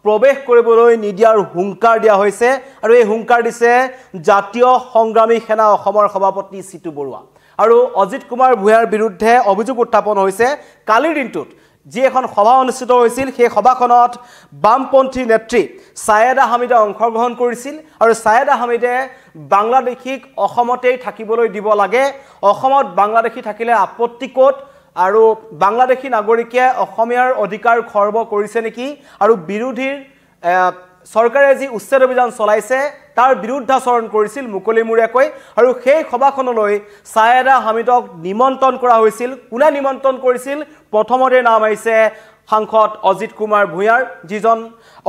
প্ৰৱেশ কৰিবলৈ নিদিয়াৰ হুংকাৰ দিয়া হৈছে আৰু এই হুংকাৰ দিছে জাতীয় সংগ্ৰামী সেনা অসমৰ সভাপতি সিতু বৰুৱা আৰু অজিত কুমাৰ ভূঞাৰ বিৰুদ্ধে অভিযোগ উত্থাপন হৈছে কালিৰ দিনটোত যি এখন সভা অনুষ্ঠিত হৈছিল সেই সভাখনত বামপন্থী নেত্ৰী সায়েদা হামিদে অংশগ্ৰহণ কৰিছিল আৰু সায়েদা হামিদে বাংলাদেশীক অসমতেই থাকিবলৈ দিব লাগে অসমত বাংলাদেশী থাকিলে আপত্তি ক'ত আৰু বাংলাদেশী নাগৰিকে অসমীয়াৰ অধিকাৰ খৰ্ব কৰিছে নেকি আৰু বিৰোধীৰ সৰকাৰে যি উচ্ছেদ অভিযান চলাইছে তাৰ বিৰুদ্ধাচৰণ কৰিছিল মুকলিমূৰীয়াকৈ আৰু সেই সভাখনলৈ সায়েদা হামিদক নিমন্ত্ৰণ কৰা হৈছিল কোনে নিমন্ত্ৰণ কৰিছিল প্ৰথমতে নাম আহিছে সাংসদ অজিত কুমাৰ ভূঞাৰ যিজন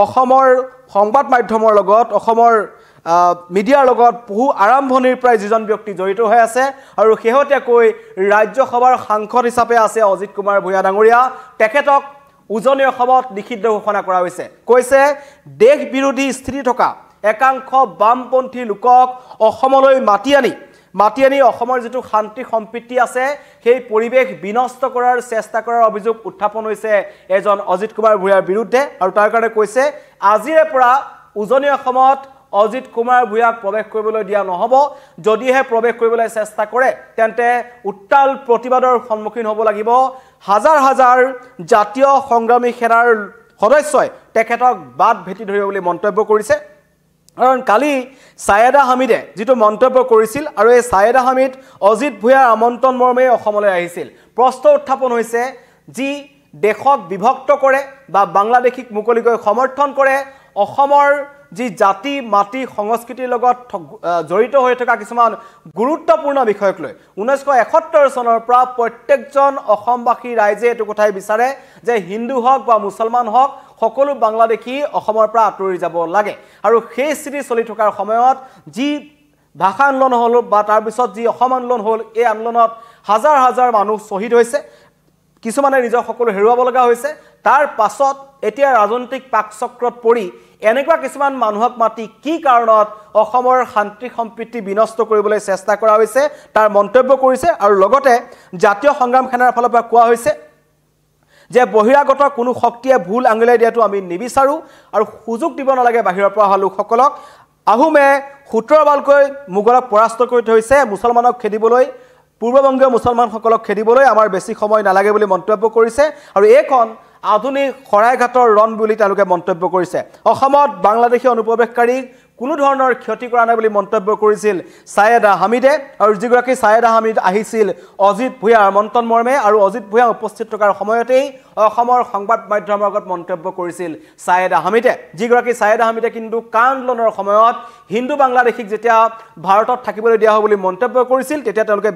অসমৰ সংবাদ মাধ্যমৰ লগত অসমৰ মিডিয়াৰ লগত বহু আৰম্ভণিৰ প্ৰায় যিজন ব্যক্তি জড়িত হৈ আছে আৰু শেহতীয়াকৈ ৰাজ্যসভাৰ সাংসদ হিচাপে আছে অজিত কুমাৰ ভূঞা ডাঙৰীয়া তেখেতক উজনি অসমত নিষিদ্ধ ঘোষণা কৰা হৈছে কৈছে দেশ বিৰোধী স্থিতি থকা একাংশ বামপন্থী লোকক অসমলৈ মাতি আনি অসমৰ যেটো শান্তি সম্প্ৰীতি আছে সেই পৰিবেশ বিনষ্ট কৰাৰ চেষ্টা কৰাৰ অভিযোগ উত্থাপন হৈছে এজন অজিত কুমাৰ ভূঞাৰ বিৰুদ্ধে আৰু তাৰ কাৰণে কৈছে আজিৰে পৰা উজনি অসমত অজিত কুমাৰ ভূঞাক প্ৰৱেশ কৰিবলৈ দিয়া নহব যদিহে প্ৰৱেশ কৰিবলৈ চেষ্টা কৰে তেন্তে উত্তাল প্ৰতিবাদৰ সন্মুখীন হ'ব লাগিব হাজাৰ হাজাৰ জাতীয় সংগ্ৰামী সেনাৰ সদস্যই তেখেতক বাদ ভেটি ধৰিব বুলি মন্তব্য কৰিছে কাৰণ কালি সায়েদা হামিদে যেটো মন্তব্য কৰিছিল আৰু এই সায়েদা হামিদ অজিত ভূঞাৰ আমন্ত্ৰণ মৰ্মে অসমলৈ আহিছিল প্ৰশ্ন উত্থাপন হৈছে যি দেশক বিভক্ত কৰে বা বাংলাদেশীক মুকলিকৈ সমৰ্থন কৰে অসমৰ যি জাতি মাটি সংস্কৃতিৰ লগত জড়িত হৈ থকা কিছুমান গুৰুত্বপূৰ্ণ বিষয়ক লৈ 1971 চনৰ পৰা প্ৰত্যেকজন অসমবাসী ৰাইজে এটো কথাই বিচাৰে যে হিন্দু হওক বা মুছলমান হওক সকলো বাংলাদেশী অসমৰ পৰা আঁতৰি যাব লাগে আৰু সেই স্থিতি চলি থকাৰ সময়ত যি ভাষা আন্দোলন হল বা তাৰ পিছত যি অসম আন্দোলন হল এই আন্দোলনত হাজাৰ হাজাৰ মানুহ শহীদ হৈছে কিছুমানে নিজৰ সকলো হেৰুৱাব লগা হৈছে তাৰ পাছত এতিয়া ৰাজনৈতিক পাকচক্ৰত পৰি এনেকুৱা কিছুমান মানুহক মাতি কি কাৰণত অসমৰ শান্তি সম্প্ৰীতি বিনষ্ট কৰিবলৈ চেষ্টা কৰা হৈছে তাৰ মন্তব্য কৰিছে আৰু লগতে জাতীয় সংগ্ৰাম সেনাৰ ফালৰ পৰা কোৱা হৈছে যে বহিৰাগত কোনো শক্তিয়ে ভুল আঙুলিয়াই দিয়াটো আমি নিবিচাৰো আৰু সুযোগ দিব নালাগে বাহিৰৰ পৰা অহা লোকসকলক আহোমে 17 বাৰকৈ মোগলক পৰাস্ত কৰি থৈছে মুছলমানক খেদিবলৈ পূৰ্ববংগীয় মুছলমানসকলক খেদিবলৈ আমাৰ বেছি সময় নালাগে বুলি মন্তব্য কৰিছে আৰু এইখন আধুনিক শৰাইঘাটৰ ৰণ বুলি তেওঁলোকে মন্তব্য কৰিছে অসমত বাংলাদেশী অনুপ্ৰৱেশকাৰীক কোনো ধৰণৰ ক্ষতি কৰা নাই বুলি মন্তব্য কৰিছিল সায়েদা হামিদে আৰু যিগৰাকী সায়েদা হামিদ আহিছিল অজিত ভূঞাৰ আমন্ত্ৰণ মৰ্মে আৰু অজিত ভূঞা উপস্থিত থকাৰ সময়তেই অসমৰ সংবাদ মাধ্যমৰ আগত মন্তব্য কৰিছিল সায়েদা হামিদে যিগৰাকী সায়েদা হামিদে কিন্তু আন্দোলনৰ সময়ত হিন্দু বাংলাদেশীক যেতিয়া ভাৰতত থাকিবলৈ দিয়া হ'ব বুলি মন্তব্য কৰিছিল তেতিয়া তেওঁলোকে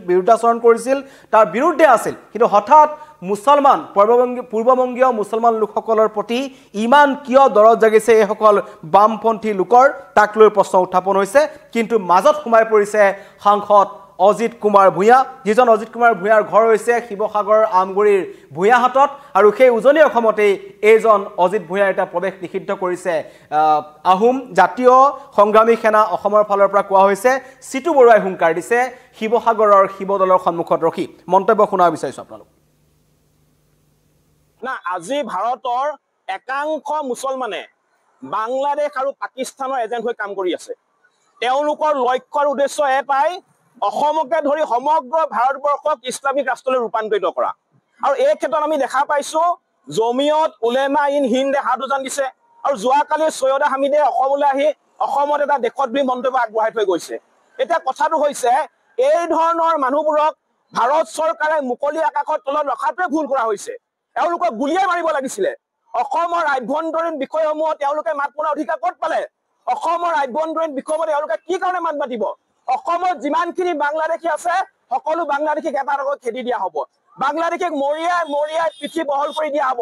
বিৰুদ্ধাচৰণ কৰিছিল তাৰ বিৰুদ্ধে আছিল কিন্তু হঠাৎ মুছলমান পূৰ্ববংগীয় মুছলমান লোকসকলৰ প্ৰতি ইমান কিয় দৰদ জাগিছে এই সকল বামপন্থী লোকৰ তাক লৈ প্ৰশ্ন উত্থাপন হৈছে কিন্তু মাজত সোমাই পৰিছে সাংসদ অজিত কুমাৰ ভূঞা যিজন অজিত কুমাৰ ভূঞাৰ ঘৰ হৈছে শিৱসাগৰ আমগুৰিৰ ভূঞাহাটত আৰু সেই উজনি অসমতেই এইজন অজিত ভূঞাৰ এটা প্ৰৱেশ নিষিদ্ধ কৰিছে আহোম জাতীয় সংগ্ৰামী সেনা অসমৰ ফালৰ পৰা কোৱা হৈছে সিতু বৰুৱাই হুংকাৰ দিছে শিৱসাগৰৰ শিৱদলৰ সন্মুখত ৰখি মন্তব্য শুনা বিচাৰিছো আপোনালোক না আজি ভাৰতৰ একাংশ মুছলমানে বাংলাদেশ আৰু পাকিস্তানৰ এজেণ্ট হৈ কাম কৰি আছে তেওঁলোকৰ লক্ষ্যৰ উদ্দেশ্য এটাই অসমকে ধৰি সমগ্ৰ ভাৰতবৰ্ষক ইছলামিক ৰাষ্ট্ৰলৈ ৰূপান্তৰিত কৰা আৰু এই ক্ষেত্ৰত আমি দেখা পাইছো জমিয়ত উলেমা ইন হিন্দে হাত উজান দিছে আৰু যোৱাকালি সৈয়দা হামিদে অসমলৈ আহি অসমত এটা দেশদ্ৰোহী মন্তব্য আগবঢ়াই থৈ গৈছে এতিয়া কথাটো হৈছে এই ধৰণৰ মানুহবোৰক ভাৰত চৰকাৰে মুকলি আকাশৰ তলত ৰখাটোৱে ভুল কৰা হৈছে তেওঁলোকক গুলিয়াই মাৰিব লাগিছিলে অসমৰ আভ্যন্তৰীণ বিষয়সমূহত তেওঁলোকে মাত মতাৰ অধিকাৰ ক'ত পালে অসমৰ আভ্যন্তৰীণ বিষয়সমূহত তেওঁলোকে কি কাৰণে মাত মাতিব অসমত যিমানখিনি বাংলাদেশী আছে সকলো বাংলাদেশীক এটা লগত খেদি দিয়া হ'ব বাংলাদেশীক মৰিয়াই পিঠি বহল কৰি দিয়া হ'ব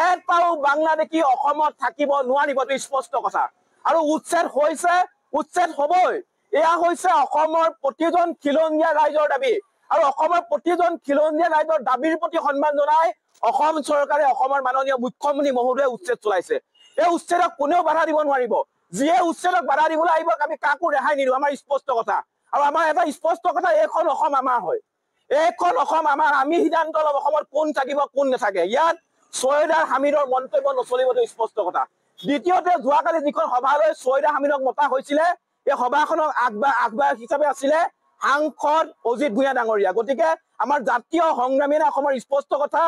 এটাও বাংলাদেশী অসমত থাকিব নোৱাৰিব এইটো স্পষ্ট কথা আৰু উচ্ছেদ হ'বই এয়া হৈছে অসমৰ প্ৰতিজন খিলঞ্জীয়া ৰাইজৰ দাবী আৰু অসমৰ প্ৰতিজন খিলঞ্জীয়া ৰাইজৰ দাবীৰ প্ৰতি সন্মান জনাই অসম চৰকাৰে অসমৰ মাননীয় মুখ্যমন্ত্ৰী মহোদয়ে উচ্ছেদ চলাইছে এই উচ্ছেদক কোনেও বাধা দিব নোৱাৰিব যিয়ে উচ্ছেদক বাধা দিবলৈ আহিব আমি কাকো ৰেহাই নিদিওঁ আমাৰ স্পষ্ট কথা আৰু আমাৰ এটা স্পষ্ট কথা এইখন অসম আমাৰ হয় এইখন অসম আমাৰ আমি সিদ্ধান্ত ল'ম অসমত কোন থাকিব কোন নাথাকে ইয়াত সৈয়দা হামিদৰ মন্তব্য নচলিবটো স্পষ্ট কথা দ্বিতীয়তে যোৱাকালি যিখন সভালৈ ছয়দা হামিদক মতা হৈছিলে এই সভাখনক আগবাৰ হিচাপে আছিলে সাংসদ অজিত ভূঞা ডাঙৰীয়া। গতিকে আমাৰ জাতীয় সংগ্ৰামী অসমৰ স্পষ্ট কথা,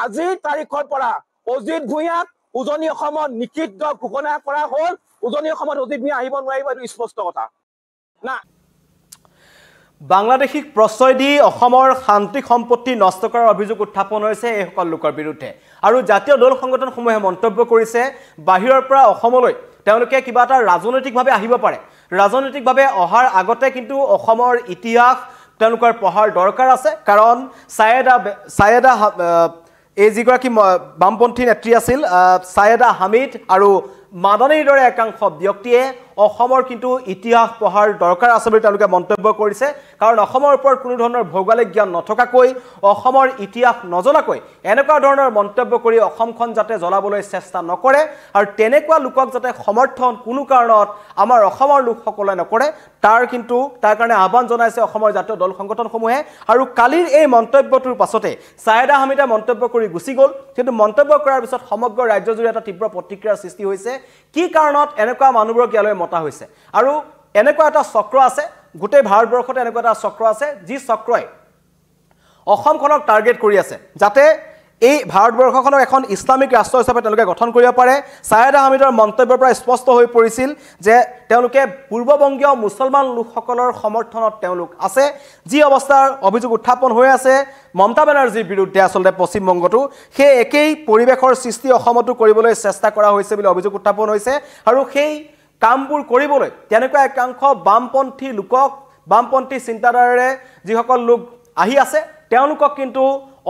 আজিৰ তাৰিখৰ পৰা অজিত ভূঞাক উজনি অসমত নিষিদ্ধ ঘোষণা কৰা হ'ল। উজনি অসমত অজিত ভূঞা আহিব নোৱাৰিব, এইটো স্পষ্ট কথা না। বাংলাদেশীক প্ৰশ্ৰয় দি অসমৰ শান্তি সম্পত্তি নষ্ট কৰাৰ অভিযোগ উত্থাপন হৈছে এইসকল লোকৰ বিৰুদ্ধে। আৰু জাতীয় দল সংগঠনসমূহে মন্তব্য কৰিছে বাহিৰৰ পৰা অসমলৈ তেওঁলোকে কিবা এটা ৰাজনৈতিকভাৱে আহিব পাৰে, ৰাজনৈতিকভাৱে অহাৰ আগতে কিন্তু অসমৰ ইতিহাস তেওঁলোকৰ পঢ়াৰ দৰকাৰ আছে। কাৰণ ছায়েদা এই যিগৰাকী বামপন্থী নেত্ৰী আছিল ছায়েদা হামিদ আৰু মাদানীৰ দৰে একাংশ ব্যক্তিয়ে অসমৰ কিন্তু ইতিহাস পঢ়াৰ দৰকাৰ আছে বুলি তেওঁলোকে মন্তব্য কৰিছে। কাৰণ অসমৰ ওপৰত কোনো ধৰণৰ ভৌগোলিক জ্ঞান নথকাকৈ, অসমৰ ইতিহাস নজনাকৈ এনেকুৱা ধৰণৰ মন্তব্য কৰি অসমখন যাতে জ্বলাবলৈ চেষ্টা নকৰে আৰু তেনেকুৱা লোকক যাতে সমৰ্থন কোনো কাৰণত আমাৰ অসমৰ লোকসকলে নকৰে তাৰ কাৰণে আহ্বান জনাইছে অসমৰ জাতীয় দল সংগঠনসমূহে। আৰু কালিৰ এই মন্তব্যটোৰ পাছতে ছায়েদা হামিদে মন্তব্য কৰি গুচি গ'ল, কিন্তু মন্তব্য কৰাৰ পিছত সমগ্ৰ ৰাজ্যজুৰি এটা তীব্ৰ প্ৰতিক্ৰিয়াৰ সৃষ্টি হৈছে। কি কাৰণত এনেকুৱা মানুহবোৰক ইয়ালৈ মতা হৈছে? আৰু এনেকুৱা এটা চক্ৰ আছে, গোটেই ভাৰতবৰ্ষতে এনেকুৱা এটা চক্ৰ আছে যি চক্ৰই অসমখনক টাৰ্গেট কৰি আছে যাতে এই ভাৰতবৰ্ষখনক এখন ইছলামিক ৰাষ্ট্ৰ হিচাপে তেওঁলোকে গঠন কৰিব পাৰে। ছায়েদা হামিদৰ মন্তব্যৰ পৰা স্পষ্ট হৈ পৰিছিল যে তেওঁলোকে পূৰ্ববংগীয় মুছলমান লোকসকলৰ সমৰ্থনত তেওঁলোক আছে। যি অৱস্থাৰ অভিযোগ উত্থাপন হৈ আছে মমতা বেনাৰ্জীৰ বিৰুদ্ধে আচলতে পশ্চিমবংগতো, সেই একেই পৰিৱেশৰ সৃষ্টি অসমতো কৰিবলৈ চেষ্টা কৰা হৈছে বুলি অভিযোগ উত্থাপন হৈছে। আৰু সেই কামবোৰ কৰিবলৈ তেনেকুৱা একাংশ বামপন্থী চিন্তাধাৰাৰে যিসকল লোক আহি আছে তেওঁলোকক কিন্তু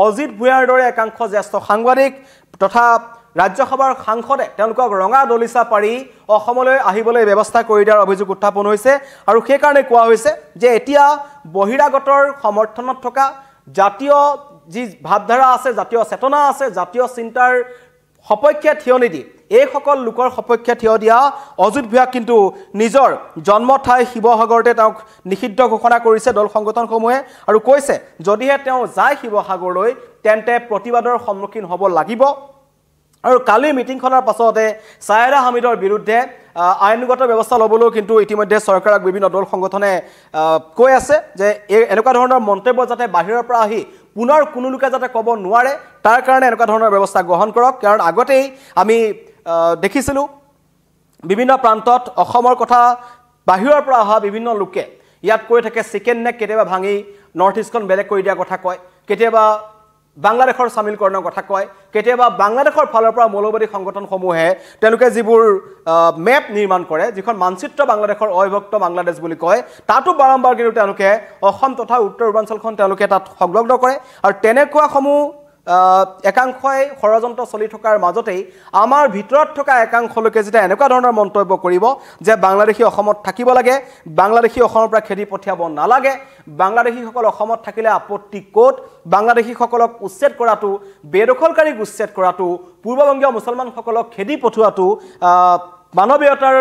অজিত ভূঞাৰ দৰে একাংশ জ্যেষ্ঠ সাংবাদিক তথা ৰাজ্যসভাৰ সাংসদে তেওঁলোকক ৰঙা দলিচা পাৰি অসমলৈ আহিবলৈ ব্যৱস্থা কৰি দিয়াৰ অভিযোগ উত্থাপন হৈছে। আৰু সেইকাৰণে কোৱা হৈছে যে এতিয়া বহিৰাগতৰ সমৰ্থনত থকা জাতীয় যি ভাৱধাৰা আছে, জাতীয় চেতনা আছে, জাতীয় চিন্তাৰ সপক্ষে থিয় নিদি এইসকল লোকৰ সপক্ষে থিয় দিয়া অজিত ভূঞাক কিন্তু নিজৰ জন্মঠাই শিৱসাগৰতে তেওঁক নিষিদ্ধ ঘোষণা কৰিছে দল সংগঠনসমূহে। আৰু কৈছে যদিহে তেওঁ যায় শিৱসাগৰলৈ তেন্তে প্ৰতিবাদৰ সন্মুখীন হ'ব লাগিব। আৰু কালিৰ মিটিংখনৰ পাছতে ছায়েদা হামিদৰ বিৰুদ্ধে আইনগত ব্যৱস্থা ল'বলৈও কিন্তু ইতিমধ্যে চৰকাৰক বিভিন্ন দল সংগঠনে কৈ আছে যে এনেকুৱা ধৰণৰ মন্তব্য যাতে বাহিৰৰ পৰা আহি পুনৰ কোনো লোকে যাতে ক'ব নোৱাৰে তাৰ কাৰণে এনেকুৱা ধৰণৰ ব্যৱস্থা গ্ৰহণ কৰক। কাৰণ আগতেই আমি দেখিছিলোঁ বিভিন্ন প্ৰান্তত অসমৰ কথা বাহিৰৰ পৰা অহা বিভিন্ন লোকে ইয়াত কৈ থাকে চিকেন নেক কেতিয়াবা ভাঙি নৰ্থ ইষ্টখন বেলেগ কৰি দিয়াৰ কথা কয়, কেতিয়াবা বাংলাদেশৰ চামিলকৰণৰ কথা কয়, কেতিয়াবা বাংলাদেশৰ ফালৰ পৰা মৌলবাদী সংগঠনসমূহে তেওঁলোকে যিবোৰ মেপ নিৰ্মাণ কৰে, যিখন মানচিত্ৰ বাংলাদেশৰ অবিভক্ত বাংলাদেশ বুলি কয়, তাতো বাৰম্বাৰ কিন্তু তেওঁলোকে অসম তথা উত্তৰ পূৰ্বাঞ্চলখন তেওঁলোকে তাত সংলগ্ন কৰে। আৰু তেনেকুৱাসমূহ একাংশই ষড়যন্ত্ৰ চলি থকাৰ মাজতেই আমাৰ ভিতৰত থকা একাংশলৈকে যেতিয়া এনেকুৱা ধৰণৰ মন্তব্য কৰিব যে বাংলাদেশী অসমত থাকিব লাগে, বাংলাদেশী অসমৰ পৰা খেদি পঠিয়াব নালাগে, বাংলাদেশীসকল অসমত থাকিলে আপত্তি ক'ত, বাংলাদেশীসকলক উচ্ছেদ কৰাটো, বেদখলকাৰীক উচ্ছেদ কৰাটো, পূৰ্ববংগীয় মুছলমানসকলক খেদি পঠোৱাটো মানৱীয়তাৰ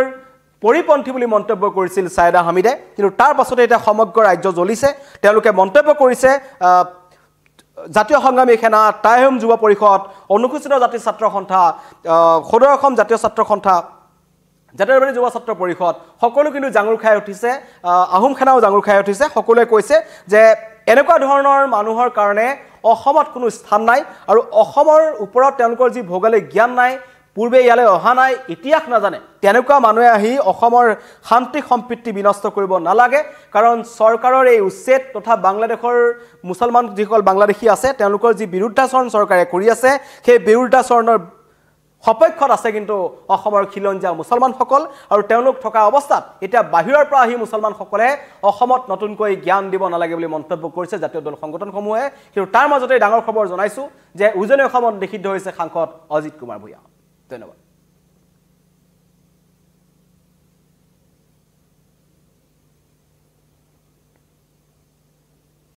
পৰিপন্থী বুলি মন্তব্য কৰিছিল ছায়েদা হামিদে। কিন্তু তাৰ পাছতে এতিয়া সমগ্ৰ ৰাজ্য জ্বলিছে। তেওঁলোকে মন্তব্য কৰিছে জাতীয় সংগ্ৰামী সেনা, টাইহোম যুৱ পৰিষদ, অনুসূচিত জাতি ছাত্ৰ সন্থা, সদৌ অসম জাতীয় ছাত্ৰ সন্থা, জাতীয়বাদী যুৱ ছাত্ৰ পৰিষদ সকলো কিন্তু জাঙুৰ খাই উঠিছে, আহোম সেনাও জাঙুৰ খাই উঠিছে। সকলোৱে কৈছে যে এনেকুৱা ধৰণৰ মানুহৰ কাৰণে অসমত কোনো স্থান নাই আৰু অসমৰ ওপৰত তেওঁলোকৰ যি ভৌগোলিক জ্ঞান নাই, পূৰ্বে ইয়ালৈ অহা নাই, ইতিহাস নাজানে, তেনেকুৱা মানুহে আহি অসমৰ শান্তি সম্প্ৰীতি বিনষ্ট কৰিব নালাগে। কাৰণ চৰকাৰৰ এই উচ্ছেদ তথা বাংলাদেশৰ মুছলমান যিসকল বাংলাদেশী আছে তেওঁলোকৰ যি বিৰুদ্ধাচৰণ চৰকাৰে কৰি আছে, সেই বিৰুদ্ধাচৰণৰ সপক্ষত আছে কিন্তু অসমৰ খিলঞ্জীয়া মুছলমানসকল। আৰু তেওঁলোক থকা অৱস্থাত এতিয়া বাহিৰৰ পৰা আহি মুছলমানসকলে অসমত নতুনকৈ জ্ঞান দিব নালাগে বুলি মন্তব্য কৰিছে জাতীয় দল সংগঠনসমূহে। কিন্তু তাৰ মাজতে ডাঙৰ খবৰ জনাইছোঁ যে উজনি অসমত নিষিদ্ধ হৈছে সাংসদ অজিত কুমাৰ ভূঞা। ধন্যবাদ।